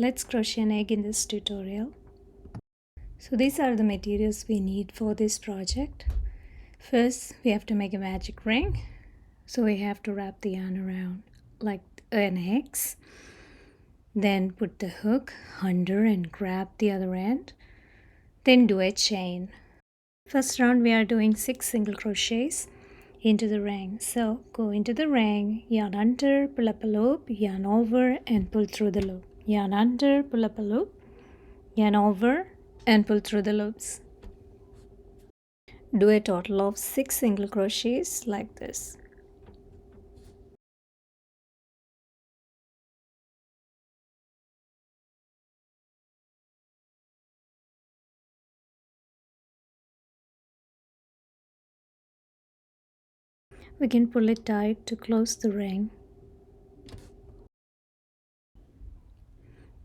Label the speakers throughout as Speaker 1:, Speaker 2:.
Speaker 1: Let's crochet an egg in this tutorial. So these are the materials we need for this project. First, we have to make a magic ring. So we have to wrap the yarn around like an X. Then put the hook under and grab the other end. Then do a chain. First round we are doing 6 single crochets into the ring. So go into the ring, yarn under, pull up a loop, yarn over and pull through the loop. Yarn under, pull up a loop, yarn over and pull through the loops. Do a total of 6 single crochets like this. We can pull it tight to close the ring.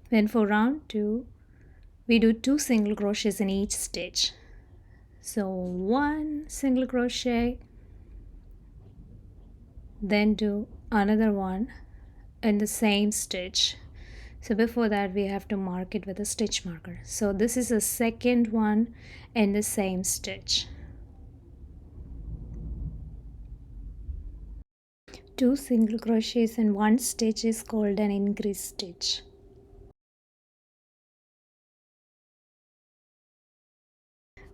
Speaker 1: Then for round 2, we do 2 single crochets in each stitch. So 1 single crochet, then do another one in the same stitch. So before that we have to mark it with a stitch marker. So this is the second one in the same stitch. 2 single crochets in one stitch is called an increase stitch.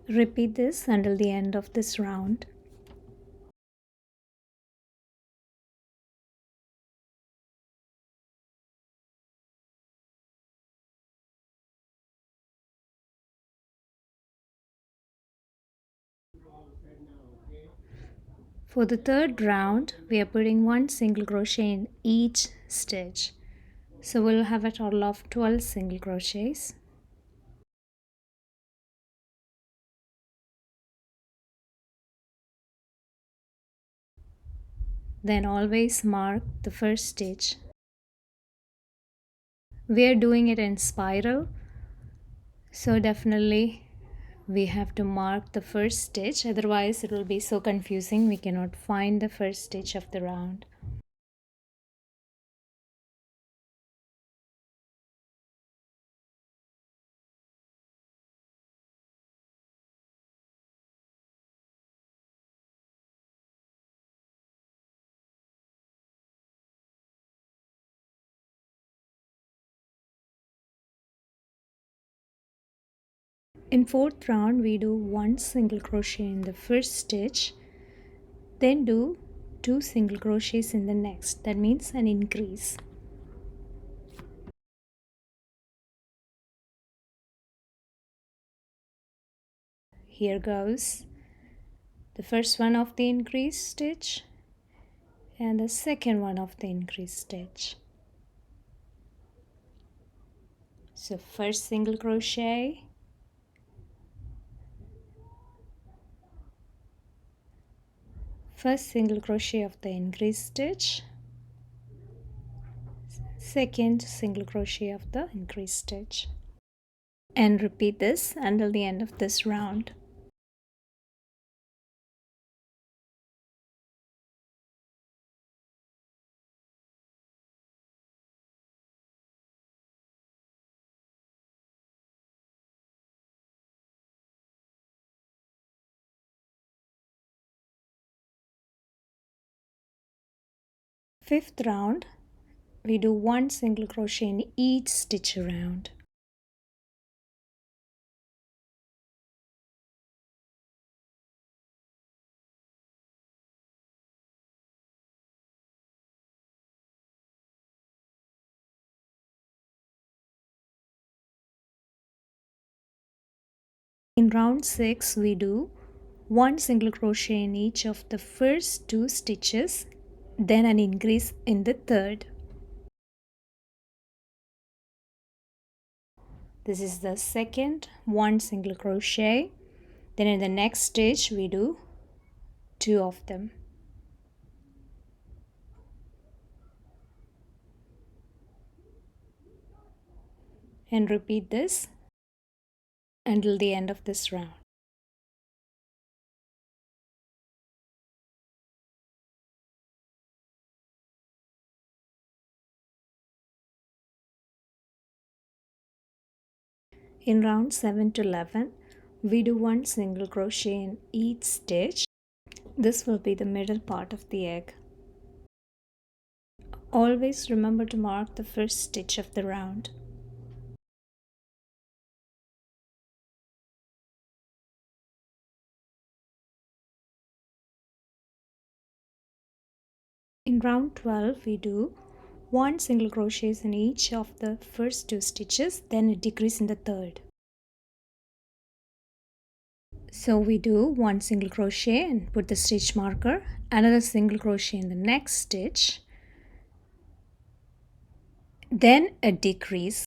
Speaker 1: Repeat this until the end of this round. For the third round, we are putting 1 single crochet in each stitch. So we'll have a total of 12 single crochets. Then always mark the first stitch. We are doing it in spiral, so definitely we have to mark the first stitch, otherwise it will be so confusing we cannot find the first stitch of the round. In fourth round we do 1 single crochet in the first stitch, then do 2 single crochets in the next. That means an increase. Here goes the first one of the increase stitch and the second one of the increase stitch. So first single crochet, first single crochet of the increase stitch, second single crochet of the increase stitch, and repeat this until the end of this round. Fifth round, we do 1 single crochet in each stitch around. In round 6, we do 1 single crochet in each of the first 2 stitches, then an increase in the third. This is the second 1 single crochet. Then in the next stitch we do 2 of them. And repeat this until the end of this round. In round 7 to 11, we do 1 single crochet in each stitch. This will be the middle part of the egg. Always remember to mark the first stitch of the round. In round 12, we do 1 single crochet in each of the first 2 stitches, then a decrease in the third. So we do 1 single crochet and put the stitch marker, another single crochet in the next stitch, then a decrease.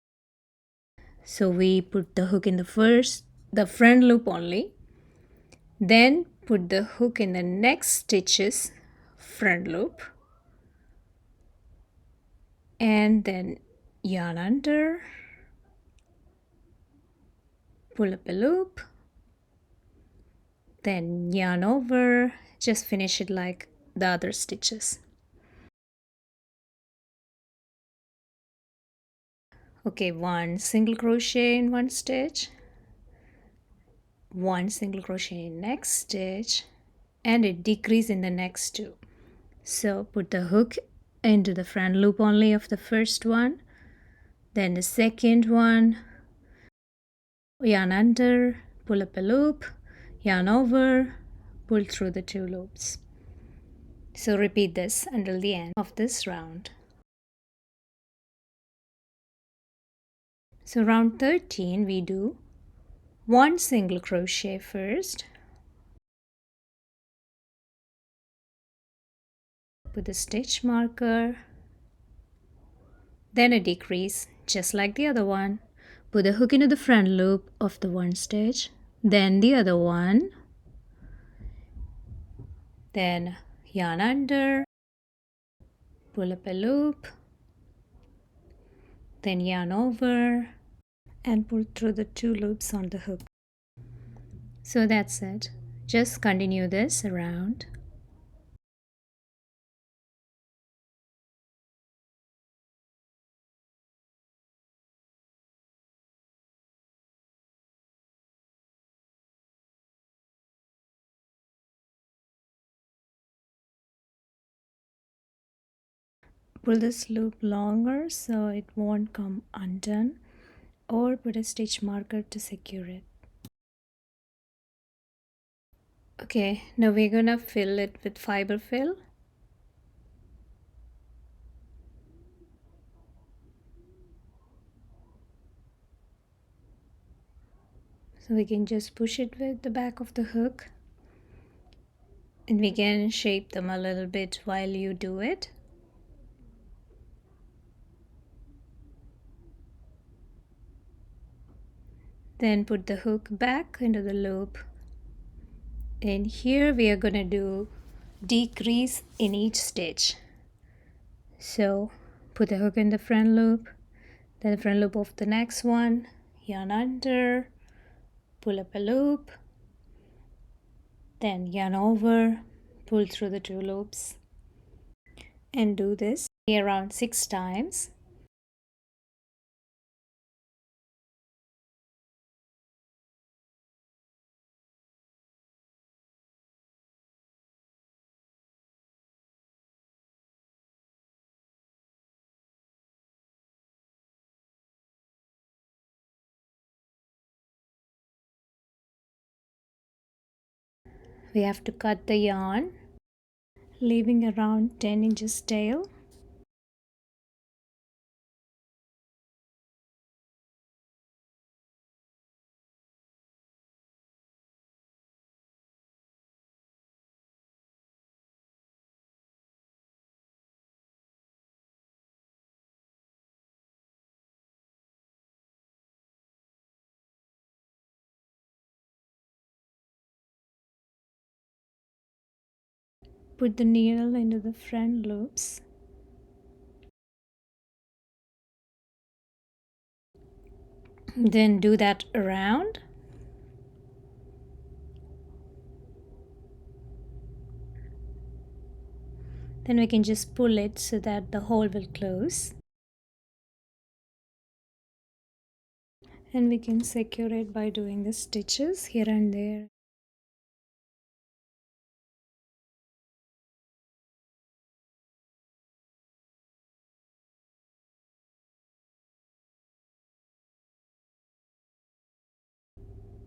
Speaker 1: So we put the hook in the front loop only, then put the hook in the next stitch's front loop, and then yarn under, pull up a loop, then yarn over, just finish it like the other stitches. Okay, 1 single crochet in one stitch, 1 single crochet in next stitch, and a decrease in the next 2. So put the hook into the front loop only of the first one, then the second one, yarn under, pull up a loop, yarn over, pull through the 2 loops. So repeat this until the end of this round. So round 13, we do 1 single crochet first, put the stitch marker, then a decrease just like the other one, put the hook into the front loop of the one stitch, then the other one, then yarn under, pull up a loop, then yarn over and pull through the 2 loops on the hook. So that's it. Just continue this around. Pull this loop longer so it won't come undone, or put a stitch marker to secure it. Okay, now we're gonna fill it with fiberfill. So we can just push it with the back of the hook, and we can shape them a little bit while you do it. Then put the hook back into the loop, and here we are going to do decrease in each stitch. So put the hook in the front loop, then the front loop of the next one, yarn under, pull up a loop, then yarn over, pull through the 2 loops, and do this around 6 times. We have to cut the yarn, leaving around 10 inches tail. Put the needle into the front loops. Then do that around. Then we can just pull it so that the hole will close. and we can secure it by doing the stitches here and there.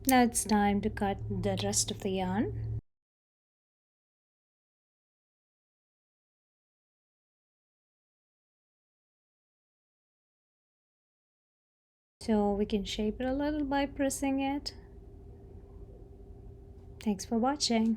Speaker 1: Now it's time to cut the rest of the yarn. So we can shape it a little by pressing it. Thanks for watching.